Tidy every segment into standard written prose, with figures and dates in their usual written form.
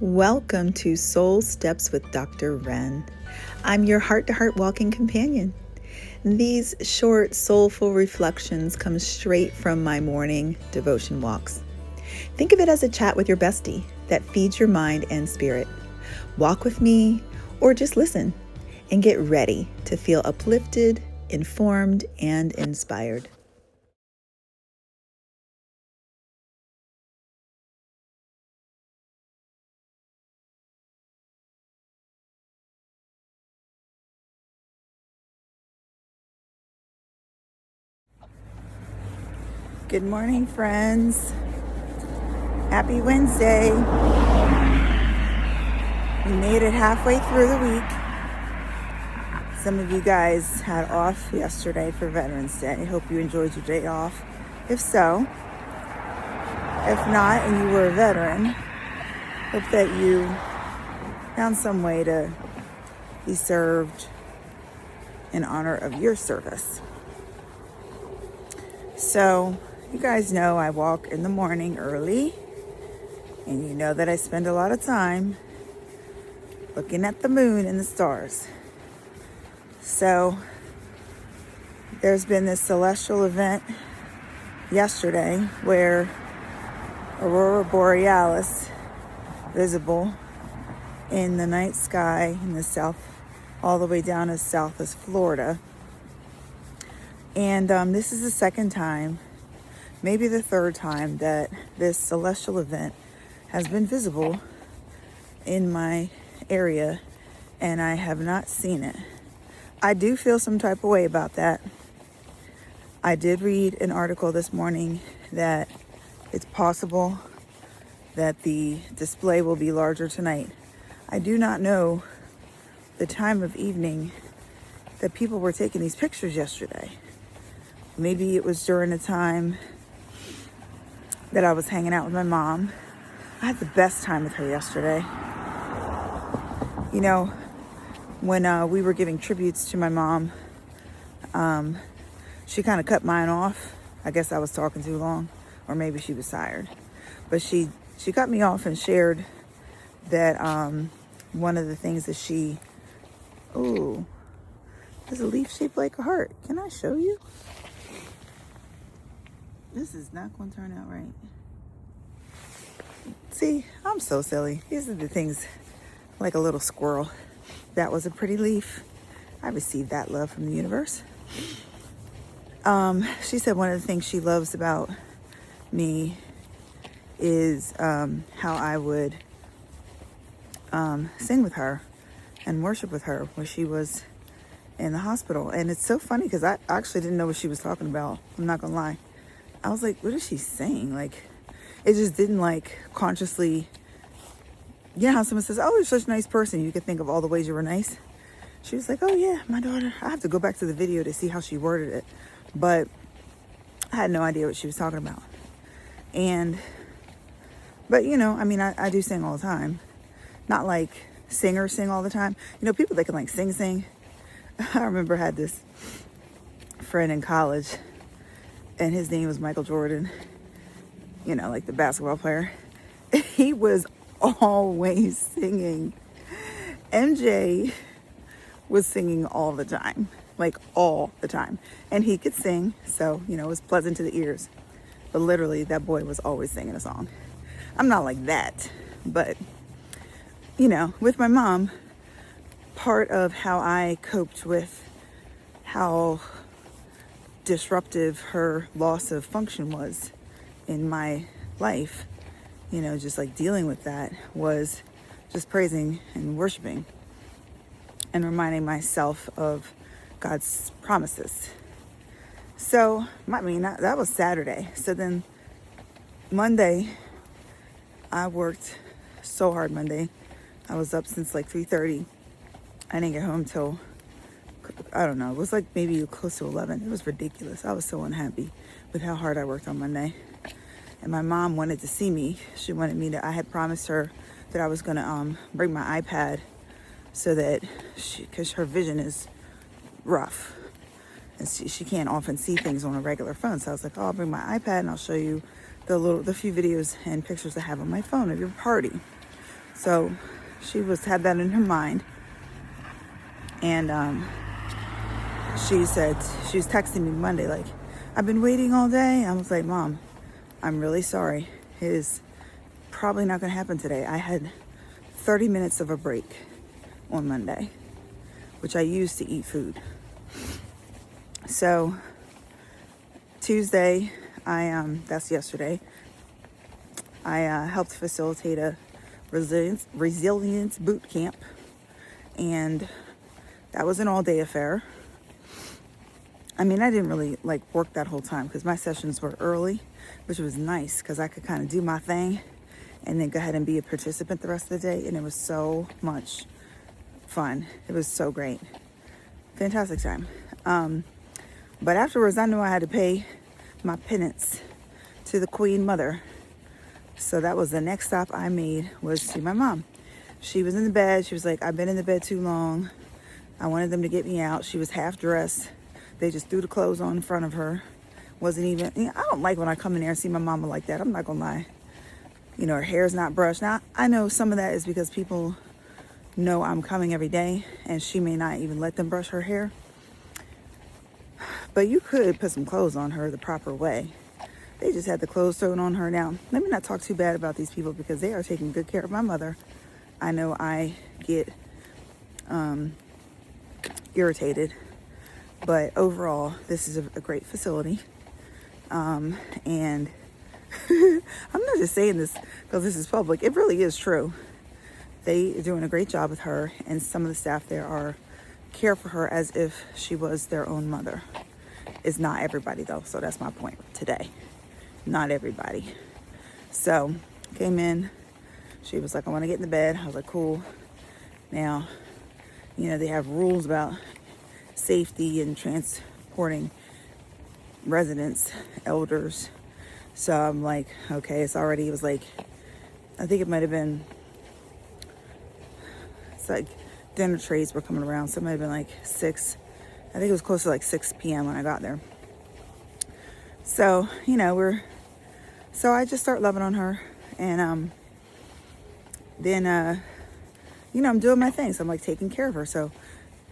Welcome to Soul Steps with Dr. Ren. I'm your heart-to-heart walking companion. These short, soulful reflections come straight from my morning devotion walks. Think of it as a chat with your bestie that feeds your mind and spirit. Walk with me or just listen and get ready to feel uplifted, informed, and inspired. Good morning, friends. Happy Wednesday. We made it halfway through the week. Some of you guys had off yesterday for Veterans Day. I hope you enjoyed your day off. If so, if not, and you were a veteran, hope that you found some way to be served in honor of your service. So, you guys know I walk in the morning early, and you know that I spend a lot of time looking at the moon and the stars. So, there's been this celestial event yesterday where Aurora Borealis visible in the night sky in the south, all the way down as south as Florida. And this is the second time, maybe the third time, that this celestial event has been visible in my area, and I have not seen it. I do feel some type of way about that. I did read an article this morning that it's possible that the display will be larger tonight. I do not know the time of evening that people were taking these pictures yesterday. Maybe it was during the time that I was hanging out with my mom. I had the best time with her yesterday. You know, when we were giving tributes to my mom, she kind of cut mine off. I guess I was talking too long, or maybe she was tired. But she cut me off and shared that one of the things that there's a leaf shaped like a heart. Can I show you? This is not going to turn out right. See, I'm so silly. These are the things, like a little squirrel. That was a pretty leaf. I received that love from the universe. She said one of the things she loves about me is how I would sing with her and worship with her when she was in the hospital. And it's so funny because I actually didn't know what she was talking about. I'm not going to lie. I was like, what is she saying? Like, it just didn't consciously, you know how someone says, oh, you're such a nice person. You could think of all the ways you were nice. She was like, oh yeah, my daughter. I have to go back to the video to see how she worded it. But I had no idea what she was talking about. But you know, I mean, I do sing all the time. Not like singers sing all the time. You know, people that can sing. I remember I had this friend in college, and his name was Michael Jordan, you know, like the basketball player. He was always singing. MJ was singing all the time, all the time. And he could sing, so, you know, it was pleasant to the ears. But literally, that boy was always singing a song. I'm not like that, but, you know, with my mom, part of how I coped with how disruptive her loss of function was in my life, you know, just dealing with that, was just praising and worshiping and reminding myself of God's promises. So, I mean, that was Saturday. So then Monday, I worked so hard Monday. I was up since 3:30. I didn't get home till, I don't know, it was maybe close to 11. It was ridiculous. I was so unhappy with how hard I worked on Monday. And my mom wanted to see me. She wanted me to, I had promised her that I was going to bring my iPad so that because her vision is rough. And she can't often see things on a regular phone. So I was like, oh, I'll bring my iPad and I'll show you the few videos and pictures I have on my phone of your party. So she had that in her mind. And she said, she was texting me Monday, like, I've been waiting all day. I was like, Mom, I'm really sorry. It is probably not going to happen today. I had 30 minutes of a break on Monday, which I used to eat food. So Tuesday, that's yesterday, I helped facilitate a resilience boot camp, and that was an all-day affair. I mean, I didn't really like work that whole time because my sessions were early, which was nice because I could kind of do my thing and then go ahead and be a participant the rest of the day. And it was so much fun. It was so great. Fantastic time. But afterwards, I knew I had to pay my penance to the Queen Mother. So that was the next stop I made, was to my mom. She was in the bed. She was like, I've been in the bed too long. I wanted them to get me out. She was half dressed. They just threw the clothes on in front of her. Wasn't even, I don't like when I come in there and see my mama like that. I'm not gonna lie. Her hair's not brushed. Now, I know some of that is because people know I'm coming every day and she may not even let them brush her hair. But you could put some clothes on her the proper way. They just had the clothes thrown on her. Now, let me not talk too bad about these people because they are taking good care of my mother. I know I get irritated, but overall, this is a great facility. And I'm not just saying this because this is public. It really is true. They are doing a great job with her, and some of the staff there care for her as if she was their own mother. It's not everybody though, so that's my point today. Not everybody. So, came in. She was like, I want to get in the bed. I was like, cool. Now, they have rules about safety and transporting residents, elders. So I'm like, okay, it was like, I think it might have been, it's like dinner trays were coming around. So it might have been like 6, I think it was close to like 6 p.m. when I got there. So, so I just start loving on her. And then, I'm doing my thing. So I'm like taking care of her. So,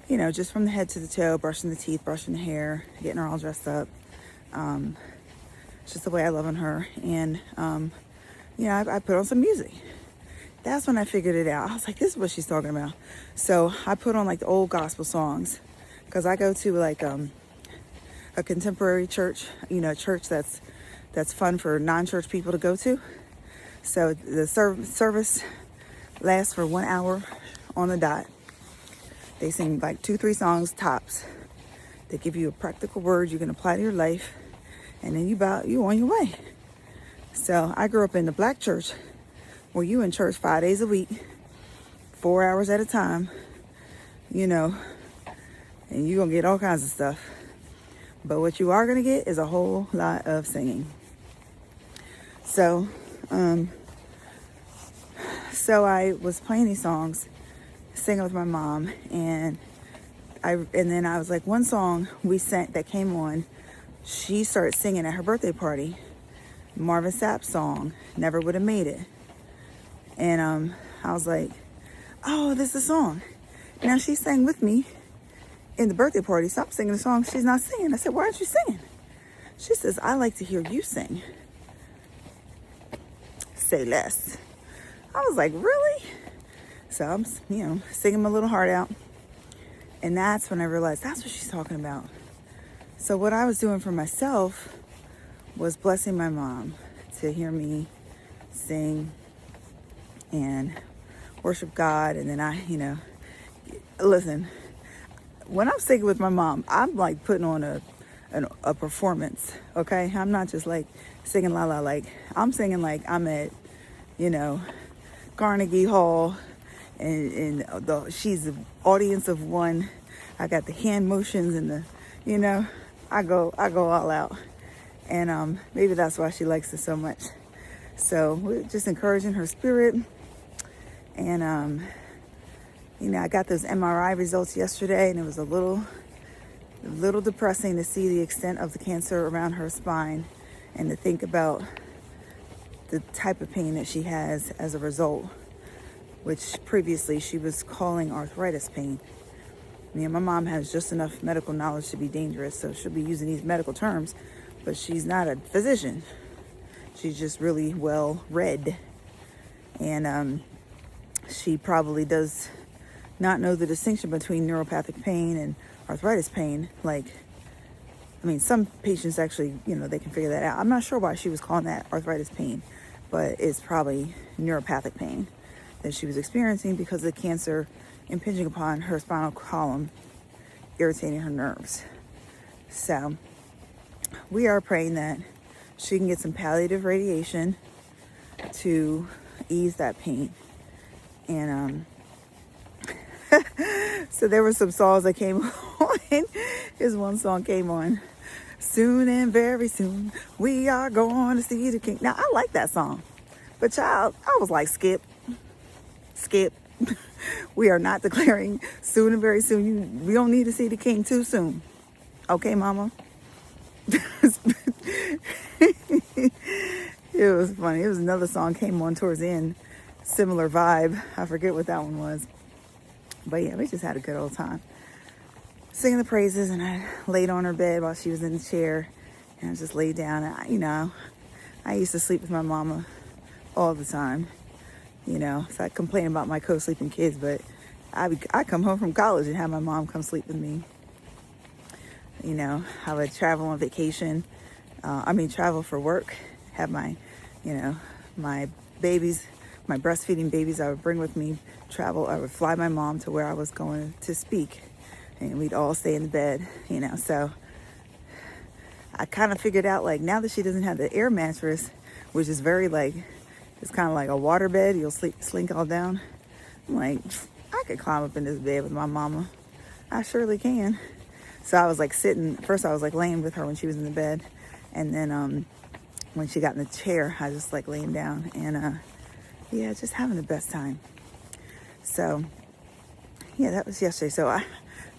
just from the head to the toe, brushing the teeth, brushing the hair, getting her all dressed up. It's just the way I love on her. And, I put on some music. That's when I figured it out. I was like, this is what she's talking about. So I put on like the old gospel songs because I go to like a contemporary church, a church that's fun for non-church people to go to. So the service lasts for 1 hour on the dot. They sing like 2-3 songs tops. They give you a practical word you can apply to your life, and then you on your way. So I grew up in the black church where you in church 5 days a week, 4 hours at a time, and you're gonna get all kinds of stuff. But what you are gonna get is a whole lot of singing. So, so I was playing these songs, singing with my mom, and then I was like, one song we sang that came on, she started singing at her birthday party, Marvin Sapp's song, Never Would Have Made It. And I was like, oh, this is a song. Now she sang with me in the birthday party. Stop singing the song she's not singing. I said, why aren't you singing? She says, I like to hear you sing. Say less. I was like, really? So I'm, singing my little heart out. And that's when I realized that's what she's talking about. So what I was doing for myself was blessing my mom to hear me sing and worship God. And then listen, when I'm singing with my mom, I'm like putting on a performance, okay? I'm not just like singing la la, like I'm singing like I'm at, Carnegie Hall, and she's the audience of one. I got the hand motions and the, I go all out. And maybe that's why she likes it so much. So we're just encouraging her spirit. And, I got those MRI results yesterday, and it was a little depressing to see the extent of the cancer around her spine and to think about the type of pain that she has as a result. which previously she was calling arthritis pain. My mom has just enough medical knowledge to be dangerous, so she'll be using these medical terms, but she's not a physician. She's just really well read, and she probably does not know the distinction between neuropathic pain and arthritis pain. Some patients actually, they can figure that out. I'm not sure why she was calling that arthritis pain, but it's probably neuropathic pain that she was experiencing because of the cancer impinging upon her spinal column, irritating her nerves. So we are praying that she can get some palliative radiation to ease that pain. And so there were some songs that came on. Here's one song came on. Soon and very soon, we are going to see the King. Now, I like that song. But child, I was like, skip. We are not declaring soon and very soon. We don't need to see the King too soon. Okay, mama? It was funny. It was another song came on towards the end. Similar vibe. I forget what that one was. But yeah, we just had a good old time. Singing the praises, and I laid on her bed while she was in the chair. And I just laid down. And I used to sleep with my mama all the time. So I complain about my co-sleeping kids, but I come home from college and have my mom come sleep with me. I would travel on vacation. Travel for work. Have my babies, my breastfeeding babies, I would bring with me. Travel. I would fly my mom to where I was going to speak, and we'd all stay in the bed. So I kind of figured out, now that she doesn't have the air mattress, which is very it's kind of like a water bed. You'll slink all down. I'm like, I could climb up in this bed with my mama. I surely can. So I was sitting. First I was laying with her when she was in the bed. And then when she got in the chair, I just laying down. And just having the best time. So yeah, that was yesterday. So I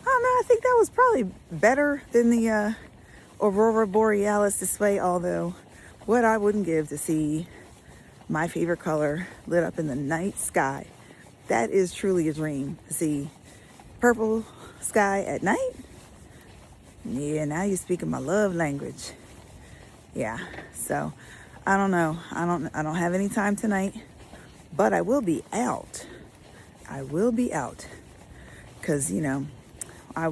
don't know. I think that was probably better than the Aurora Borealis display. Although what I wouldn't give to see my favorite color lit up in the night sky. That is truly a dream, to see purple sky at night. Yeah, now you're speaking my love language. Yeah, so I don't know. I don't have any time tonight, but I will be out. Because, I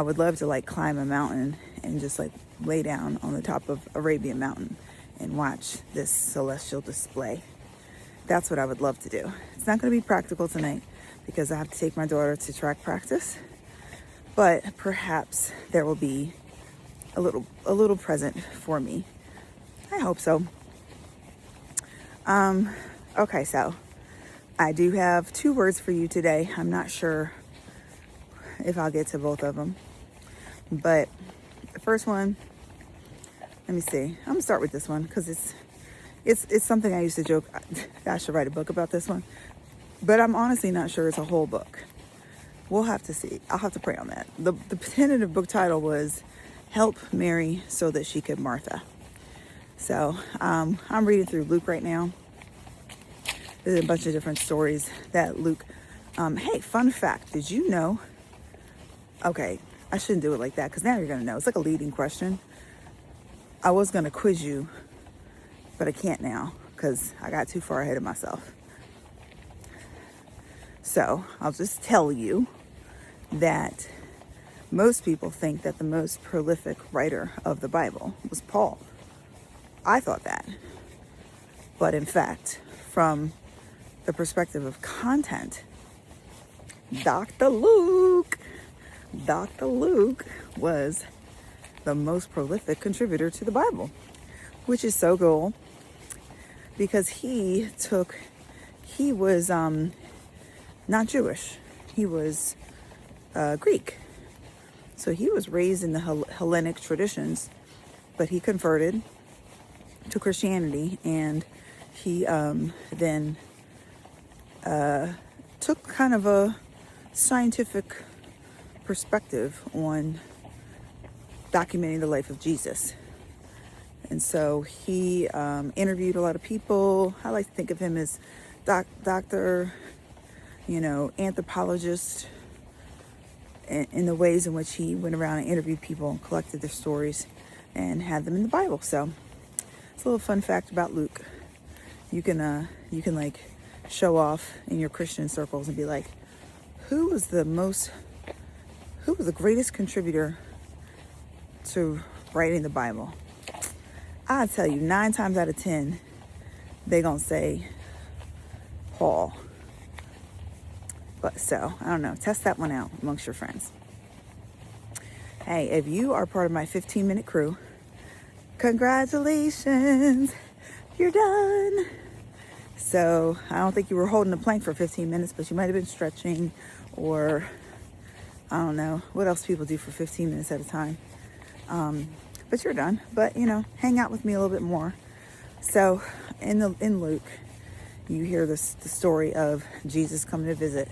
would love to climb a mountain and just lay down on the top of Arabian Mountain and watch this celestial display. That's what I would love to do. It's not going to be practical tonight because I have to take my daughter to track practice, but perhaps there will be a little present for me. I hope so. Okay, so I do have 2 words for you today. I'm not sure if I'll get to both of them, but the first one, let me see. I'm gonna start with this one because it's something I used to joke. I should write a book about this one, but I'm honestly not sure it's a whole book. We'll have to see. I'll have to pray on that. The tentative book title was "Help Mary So That She Could Martha." So I'm reading through Luke right now. There's a bunch of different stories that Luke. Hey, fun fact. Did you know? Okay, I shouldn't do it like that because now you're gonna know. It's like a leading question. I was going to quiz you, but I can't now because I got too far ahead of myself. So I'll just tell you that most people think that the most prolific writer of the Bible was Paul. I thought that. But in fact, from the perspective of content, Dr. Luke was the most prolific contributor to the Bible, which is so cool because he was not Jewish. He was Greek. So he was raised in the Hellenic traditions, but he converted to Christianity, and he then took kind of a scientific perspective on documenting the life of Jesus. And so he interviewed a lot of people. I like to think of him as Dr. anthropologist in the ways in which he went around and interviewed people and collected their stories and had them in the Bible. So it's a little fun fact about Luke. You can like show off in your Christian circles and be like, who was the greatest contributor to writing the Bible? I'll tell you, 9 times out of 10, they're going to say Paul. But so, I don't know. Test that one out amongst your friends. Hey, if you are part of my 15-minute crew, congratulations, you're done. So I don't think you were holding the plank for 15 minutes, but you might have been stretching, or I don't know what else people do for 15 minutes at a time. But you're done. But hang out with me a little bit more. So in Luke, you hear the story of Jesus coming to visit.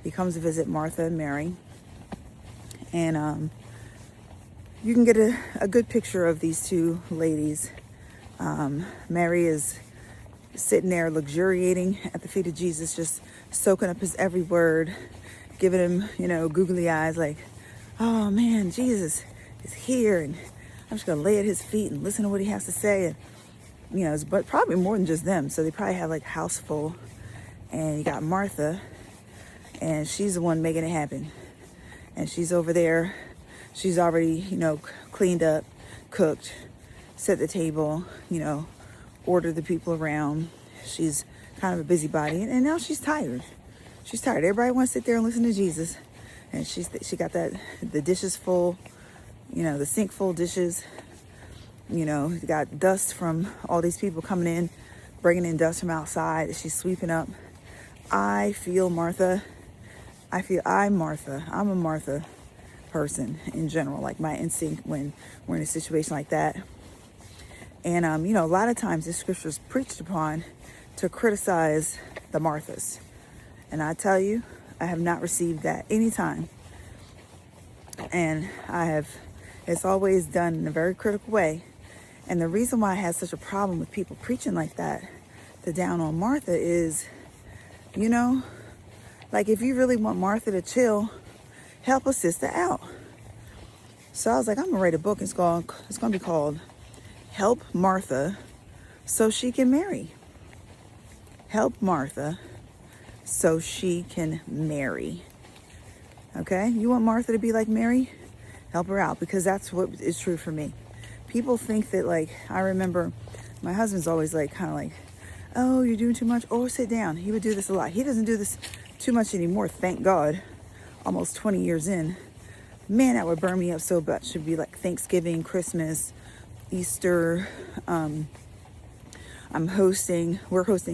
He comes to visit Martha and Mary, and you can get a good picture of these two ladies. Mary is sitting there luxuriating at the feet of Jesus, just soaking up his every word, giving him, googly eyes like, oh man, Jesus is here, and I'm just going to lay at his feet and listen to what he has to say. And, but probably more than just them. So they probably have like a house full, and you got Martha, and she's the one making it happen. And she's over there. She's already, cleaned up, cooked, set the table, ordered the people around. She's kind of a busybody, and now she's tired. She's tired. Everybody wants to sit there and listen to Jesus, and she got the dishes full, the sink full of dishes. Got dust from all these people coming in, bringing in dust from outside. She's sweeping up. I feel Martha. I'm a Martha person in general, like my instinct when we're in a situation like that. And, a lot of times this scripture is preached upon to criticize the Marthas. And I tell you, I have not received that any time. And it's always done in a very critical way. And the reason why I had such a problem with people preaching like that, the down on Martha, is, like if you really want Martha to chill, help a sister out. So I was like, I'm going to write a book. It's going to be called Help Martha So She Can Marry. Help Martha so she can marry. Okay? You want Martha to be like Mary? Help her out, because that's what is true for me. People think that, like, I remember my husband's always like, kind of like, oh, you're doing too much. Oh, sit down. He would do this a lot. He doesn't do this too much anymore, thank God. Almost 20 years in. Man, that would burn me up so much. Should be like Thanksgiving, Christmas, Easter. We're hosting,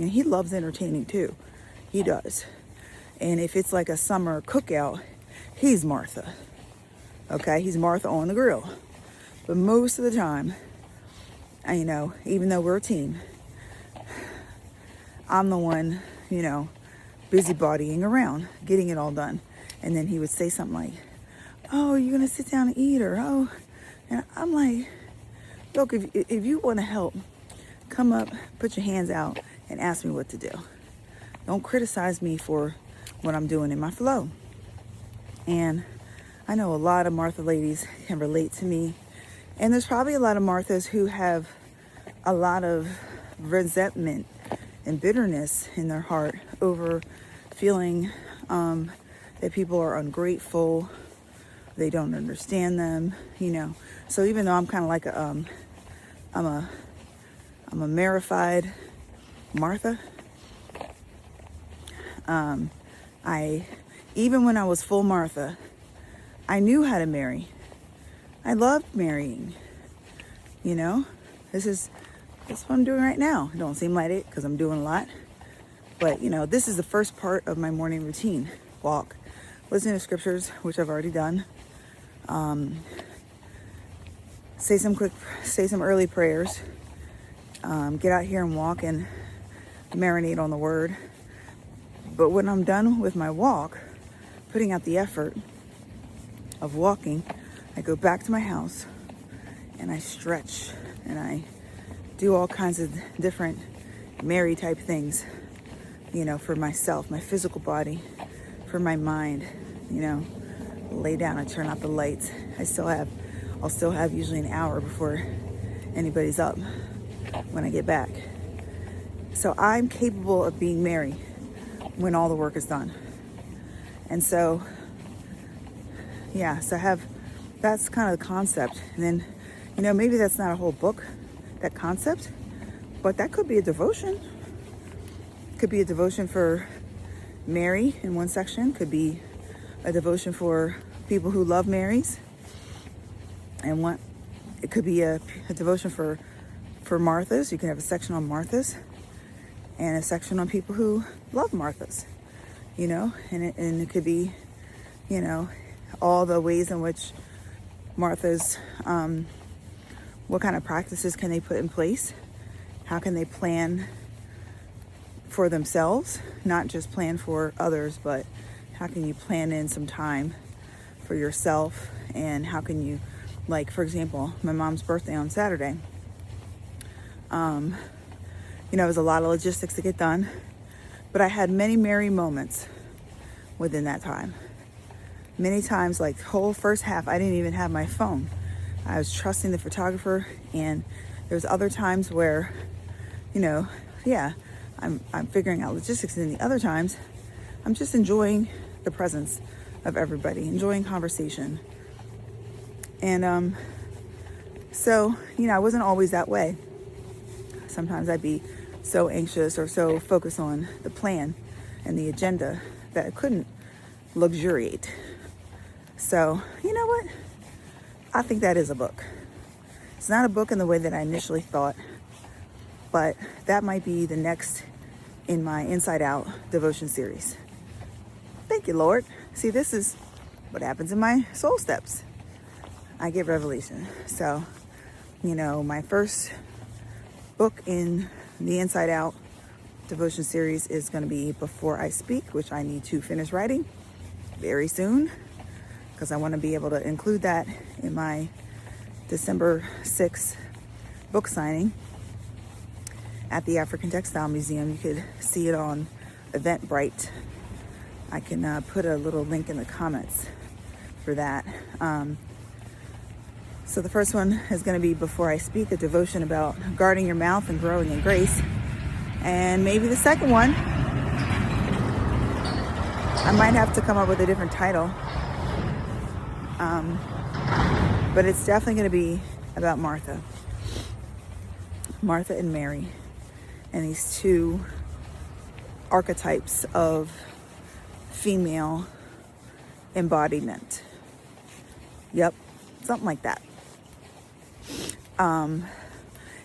and he loves entertaining too. He does. And if it's like a summer cookout, he's Martha. Okay, he's Martha on the grill. But most of the time, even though we're a team, I'm the one, busybodying around, getting it all done. And then he would say something like, oh, you're going to sit down and eat, or, oh. And I'm like, look, if you want to help, come up, put your hands out, and ask me what to do. Don't criticize me for what I'm doing in my flow. And I know a lot of Martha ladies can relate to me. And there's probably a lot of Marthas who have a lot of resentment and bitterness in their heart over feeling that people are ungrateful, they don't understand them, So even though I'm kind of like I'm a marified Martha, even when I was full Martha, I knew how to marry. I loved marrying. That's what I'm doing right now. It don't seem like it because I'm doing a lot. But, this is the first part of my morning routine. Walk, listen to scriptures, which I've already done. Say some early prayers. Get out here and walk and marinate on the word. But when I'm done with my walk, putting out the effort of walking, I go back to my house and I stretch and I do all kinds of different Mary type things, for myself, my physical body. for my mind, lay down and turn out the lights. I'll still have usually an hour before anybody's up when I get back. So I'm capable of being Mary when all the work is done. And so, that's kind of the concept. And then, maybe that's not a whole book, that concept, but that could be a devotion. Could be a devotion for Mary in one section, could be a devotion for people who love Marys, and it could be a devotion for Marthas. You can have a section on Marthas and a section on people who love Marthas, and it could be, all the ways in which Marthas, what kind of practices can they put in place? How can they plan for themselves, not just plan for others, but how can you plan in some time for yourself? And how can you, like, for example, my mom's birthday on Saturday. It was a lot of logistics to get done, but I had many Mary moments within that time. Many times, like the whole first half, I didn't even have my phone. I was trusting the photographer, and there's other times where, I'm figuring out logistics, and the other times I'm just enjoying the presence of everybody, enjoying conversation. And so, I wasn't always that way. Sometimes I'd be so anxious or so focused on the plan and the agenda that I couldn't luxuriate. So, you know what? I think that is a book. It's not a book in the way that I initially thought, but that might be the next in my Inside Out devotion series. Thank you, Lord. See, this is what happens in my soul steps. I get revelation. So, my first book in the Inside Out devotion series is going to be Before I Speak, which I need to finish writing very soon, because I want to be able to include that in my December 6th book signing at the African Textile Museum. You could see it on Eventbrite. I can put a little link in the comments for that. So the first one is going to be Before I Speak, a devotion about guarding your mouth and growing in grace. And maybe the second one, I might have to come up with a different title. But it's definitely going to be about Martha and Mary, and these two archetypes of female embodiment. Yep, something like that.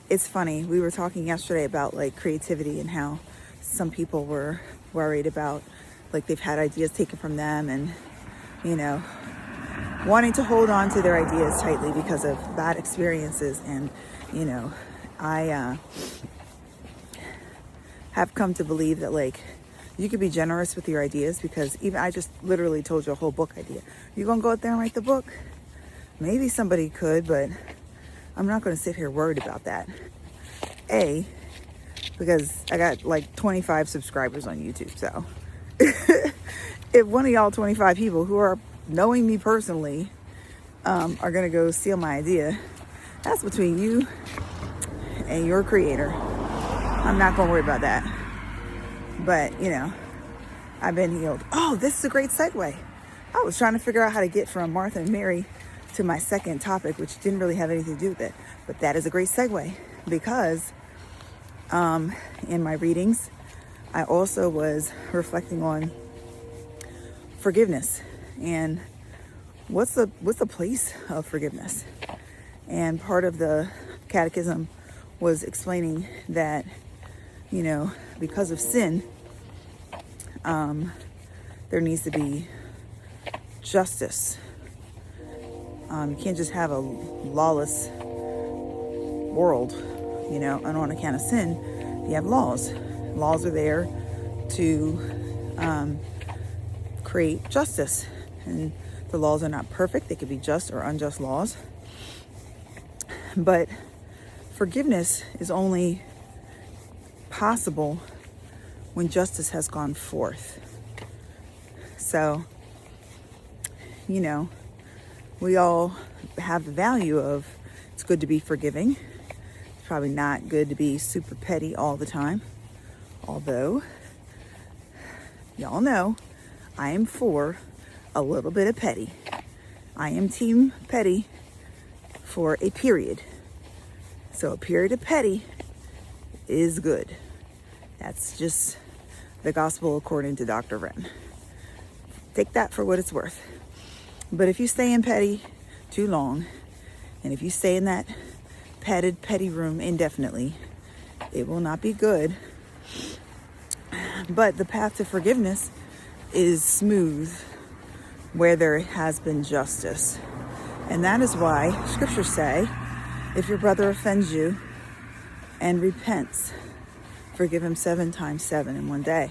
It's funny, we were talking yesterday about like creativity and how some people were worried about, like, they've had ideas taken from them and, wanting to hold on to their ideas tightly because of bad experiences. And, I have come to believe that, like, you could be generous with your ideas, because even I just literally told you a whole book idea. You gonna go out there and write the book? Maybe somebody could, but I'm not gonna sit here worried about that. Because I got like 25 subscribers on YouTube. So if one of y'all 25 people who are knowing me personally are gonna go steal my idea, that's between you and your creator. I'm not gonna worry about that. But, I've been healed. Oh, this is a great segue. I was trying to figure out how to get from Martha and Mary to my second topic, which didn't really have anything to do with it. But that is a great segue, because in my readings, I also was reflecting on forgiveness and what's the place of forgiveness. And part of the catechism was explaining that, because of sin, there needs to be justice. You can't just have a lawless world, and on account of sin, you have laws. Laws are there to create justice, and the laws are not perfect. They could be just or unjust laws. But forgiveness is only possible when justice has gone forth. So, you know, we all have the value of, it's good to be forgiving. It's probably not good to be super petty all the time. Although, y'all know, I am for a little bit of petty. I am team petty for a period. So a period of petty is good. That's just the gospel according to Dr. Wren. Take that for what it's worth. But if you stay in petty too long, and if you stay in that petty room indefinitely, it will not be good. But the path to forgiveness is smooth where there has been justice. And that is why scriptures say, if your brother offends you and repents, forgive him 7 times 7 in one day.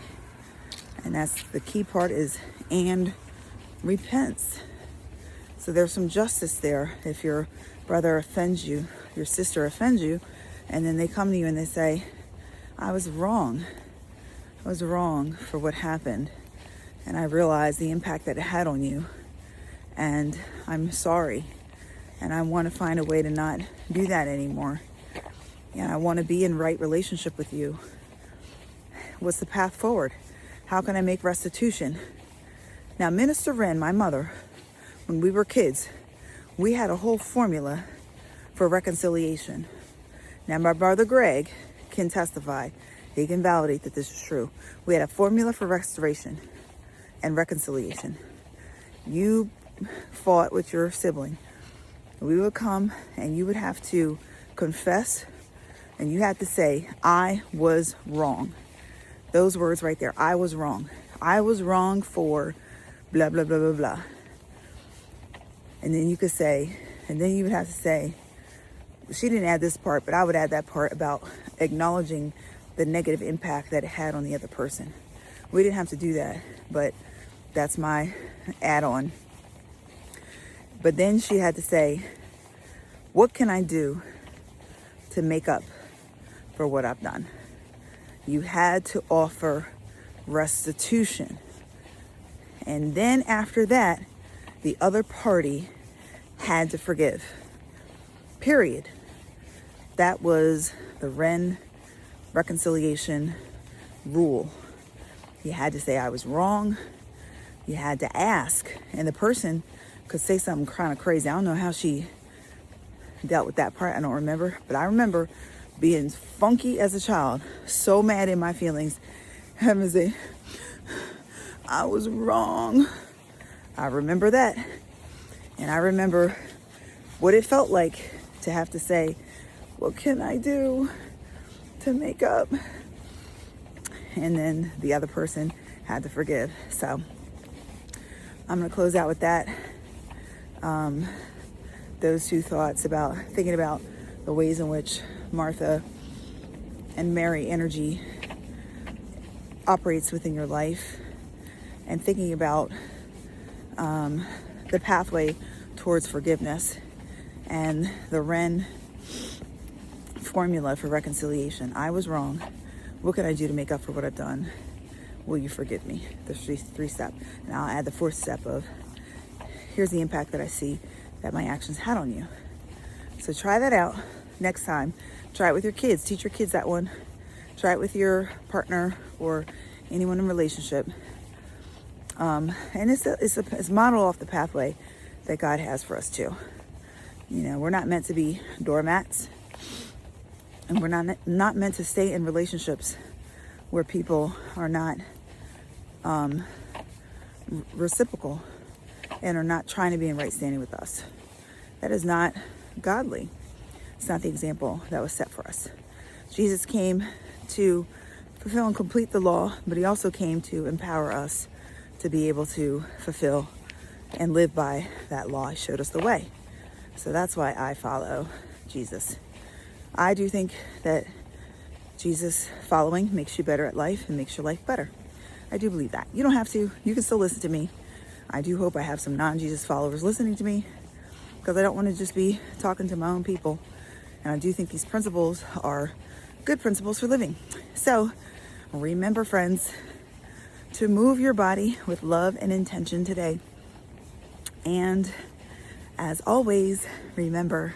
And that's the key part, is and repents. So there's some justice there. If your brother offends you, your sister offends you, and then they come to you and they say, I was wrong. I was wrong for what happened. And I realized the impact that it had on you. And I'm sorry. And I want to find a way to not do that anymore. And I want to be in right relationship with you. What's the path forward? How can I make restitution? Now, Minister Wren, my mother, when we were kids, we had a whole formula for reconciliation. Now, my brother Greg can testify. He can validate that this is true. We had a formula for restoration and reconciliation. You fought with your sibling. We would come and you would have to confess, and you had to say, I was wrong. Those words right there, I was wrong. I was wrong for blah, blah, blah, blah, blah. And then you could say, and then you would have to say, she didn't add this part, but I would add that part about acknowledging the negative impact that it had on the other person. We didn't have to do that, but that's my add-on. But then she had to say, what can I do to make up for what I've done? You had to offer restitution. And then after that, the other party had to forgive. Period. That was the Wren reconciliation rule. You had to say, I was wrong. You had to ask. And the person could say something kind of crazy. I don't know how she dealt with that part. I don't remember. But I remember being funky as a child, so mad in my feelings, having to say, I was wrong. I remember that. And I remember what it felt like to have to say, what can I do to make up? And then the other person had to forgive. So I'm going to close out with that. Those two thoughts about thinking about the ways in which Martha and Mary energy operates within your life, and thinking about the pathway towards forgiveness and the Wren formula for reconciliation. I was wrong. What can I do to make up for what I've done? Will you forgive me? There's three steps. And I'll add the fourth step of, here's the impact that I see that my actions had on you. So try that out next time. Try it with your kids. Teach your kids that one. Try it with your partner or anyone in a relationship. And it's modeled off the pathway that God has for us too. You know, we're not meant to be doormats, and we're not meant to stay in relationships where people are not reciprocal and are not trying to be in right standing with us. That is not godly. It's not the example that was set for us. Jesus came to fulfill and complete the law, but he also came to empower us to be able to fulfill and live by that law. He showed us the way. So that's why I follow Jesus. I do think that Jesus following makes you better at life and makes your life better. I do believe that. You don't have to. You can still listen to me. I do hope I have some non-Jesus followers listening to me, because I don't want to just be talking to my own people. And I do think these principles are good principles for living. So remember, friends, to move your body with love and intention today. And as always, remember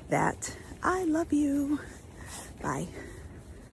that I love you. Bye.